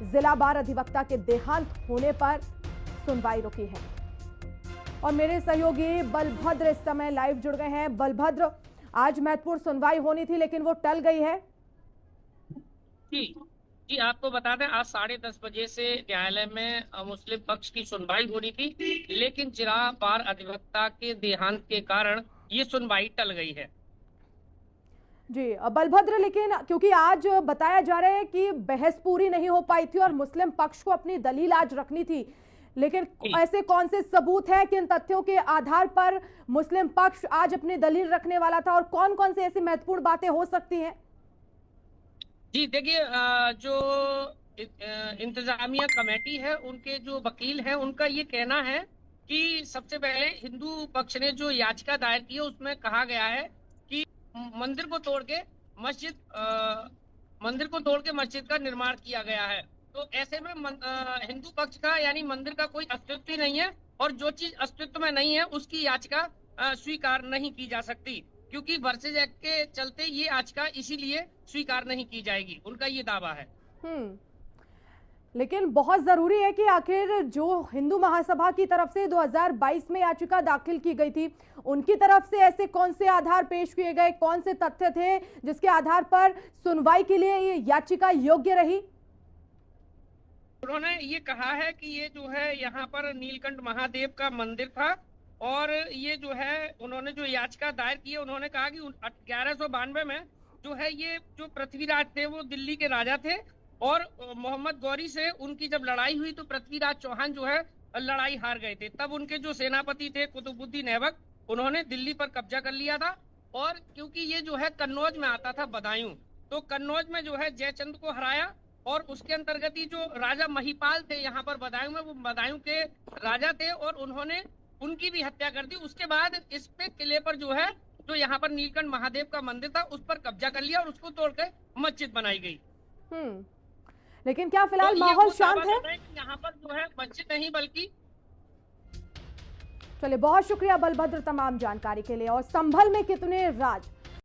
जिला बार अधिवक्ता के देहांत होने पर सुनवाई रुकी है। और मेरे सहयोगी बलभद्र इस समय लाइव जुड़ गए हैं। बलभद्र, आज महत्वपूर्ण सुनवाई होनी थी लेकिन वो टल गई है। जी जी, आपको बता दें आज 10:30 बजे से न्यायालय में मुस्लिम पक्ष की सुनवाई होनी थी, लेकिन जिला बार अधिवक्ता के देहांत के कारण ये सुनवाई टल गई है। जी बलभद्र, लेकिन क्योंकि आज बताया जा रहा है कि बहस पूरी नहीं हो पाई थी और मुस्लिम पक्ष को अपनी दलील आज रखनी थी, लेकिन ऐसे कौन से सबूत हैं, किन तथ्यों के आधार पर मुस्लिम पक्ष आज अपनी दलील रखने वाला था और कौन कौन से ऐसी महत्वपूर्ण बातें हो सकती हैं? जी देखिए, जो इंतजामिया कमेटी है, उनके जो वकील हैं, उनका ये कहना है कि सबसे पहले हिंदू पक्ष ने जो याचिका दायर की है उसमें कहा गया है कि मंदिर को तोड़ के मस्जिद का निर्माण किया गया है। तो ऐसे में हिंदू पक्ष का यानी मंदिर का कोई अस्तित्व ही नहीं है, और जो चीज अस्तित्व में नहीं है उसकी याचिका स्वीकार नहीं की जा सकती, क्योंकि वर्सेज एक्ट के चलते ये याचिका इसीलिए स्वीकार नहीं की जाएगी, उनका ये दावा है। लेकिन बहुत जरूरी है कि आखिर जो हिंदू महासभा की तरफ से 2022 में याचिका दाखिल की गई थी, उनकी तरफ से ऐसे कौन से आधार पेश किए गए, कौन से तथ्य थे जिसके आधार पर सुनवाई के लिए ये याचिका योग्य रही? उन्होंने ये कहा है कि ये जो है यहाँ पर नीलकंठ महादेव का मंदिर था, और ये जो है उन्होंने जो याचिका दायर की है, उन्होंने कहा कि 1192 में जो है ये जो पृथ्वीराज थे वो दिल्ली के राजा थे, और मोहम्मद गौरी से उनकी जब लड़ाई हुई तो पृथ्वीराज चौहान जो है लड़ाई हार गए थे। तब उनके जो सेनापति थे कुतुबुद्दीन ऐबक, उन्होंने दिल्ली पर कब्जा कर लिया था। और क्योंकि ये जो है कन्नौज में आता था बदायूं, तो कन्नौज में जो है जयचंद को हराया, और उसके अंतर्गत ही जो राजा महिपाल थे यहाँ पर बदायूं में, वो बदायूं के राजा थे, और उन्होंने उनकी भी हत्या कर दी। उसके बाद इस पे किले पर जो है जो यहाँ पर नीलकंठ महादेव का मंदिर था उस पर कब्जा कर लिया और उसको तोड़कर मस्जिद बनाई गई। लेकिन क्या फिलहाल तो माहौल शांत है? यहाँ पर जो है मस्जिद नहीं बल्कि। चलिए, बहुत शुक्रिया बलभद्र तमाम जानकारी के लिए। और संभल में कितने राज।